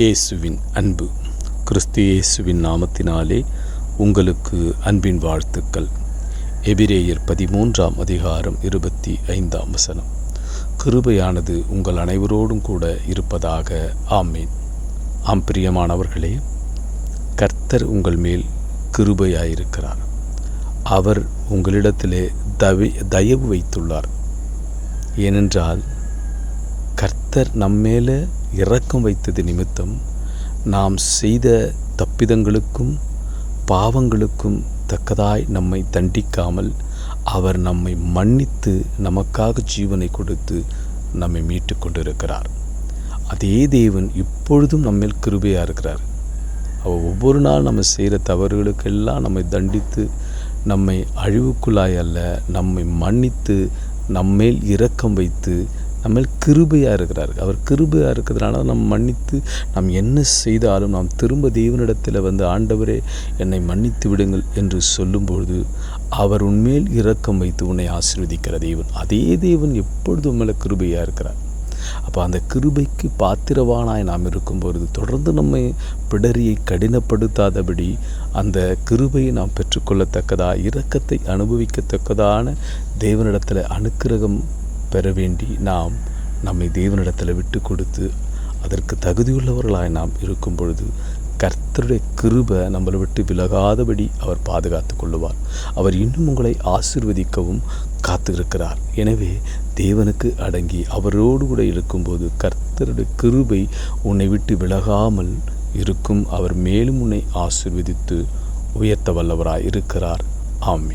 இயேசுவின் அன்பு. கிறிஸ்து இயேசுவின் நாமத்தினாலே உங்களுக்கு அன்பின் வாழ்த்துக்கள். எபிரேயர் 13ஆம் அதிகாரம் 25ஆம் வசனம். கிருபையானது உங்கள் அனைவரோடும் கூட இருப்பதாக. ஆமீன். ஆம் பிரியமானவர்களே, கர்த்தர் உங்கள் மேல் கிருபையாயிருக்கிறார். அவர் உங்களிடத்திலே தயவு வைத்துள்ளார். ஏனென்றால் கர்த்தர் நம்மேலே இரக்கம் வைத்தது நிமித்தம் நாம் செய்த தப்பிதங்களுக்கும் பாவங்களுக்கும் தக்கதாய் நம்மை தண்டிக்காமல் அவர் நம்மை மன்னித்து நமக்காக ஜீவனை கொடுத்து நம்மை மீட்டு கொண்டிருக்கிறார். அதே தேவன் இப்பொழுதும் நம்மேல் கிருபையாக இருக்கிறார். அவர் ஒவ்வொரு நாள் நம்ம செய்கிற தவறுகளுக்கெல்லாம் நம்மை தண்டித்து நம்மை அழிவுக்குள்ளாய் அல்ல, நம்மை மன்னித்து நம்மேல் இரக்கம் வைத்து நம்மேல் கிருபையாக இருக்கிறார். அவர் கிருபையாக இருக்கிறதுனால நம்ம மன்னித்து நாம் என்ன செய்தாலும் நாம் திரும்ப தேவனிடத்தில் ஆண்டவரே என்னை மன்னித்து விடுங்கள் என்று சொல்லும்பொழுது அவர் உன்மேல் இரக்கம் வைத்து உன்னை ஆசீர்வதிக்கிற தேவன். அதே தேவன் எப்பொழுதும் உண்மையில கிருபையாக இருக்கிறார். அப்போ அந்த கிருபைக்கு பாத்திரவானாய் நாம் இருக்கும்பொழுது தொடர்ந்து நம்மை பிடரியை கடினப்படுத்தாதபடி அந்த கிருபையை நாம் பெற்றுக்கொள்ளத்தக்கதா, இரக்கத்தை அனுபவிக்கத்தக்கதான தேவனிடத்தில் அனுக்கிரகம் பெற வேண்டி நாம் நம்மை தேவனிடத்தில் விட்டு கொடுத்து அதற்கு தகுதியுள்ளவர்களாய் நாம் இருக்கும் பொழுது கர்த்தருடைய கிருபை நம்மளை விட்டு விலகாதபடி அவர் பாதுகாத்து கொள்ளுவார். அவர் இன்னும் உங்களை ஆசீர்வதிக்கவும் காத்திருக்கிறார். எனவே தேவனுக்கு அடங்கி அவரோடு கூட இருக்கும்போது கர்த்தருடைய கிருபை உன்னை விட்டு விலகாமல் இருக்கும். அவர் மேலும் உன்னை ஆசீர்வதித்து உயர்த்த வல்லவராய் இருக்கிறார். ஆமென்.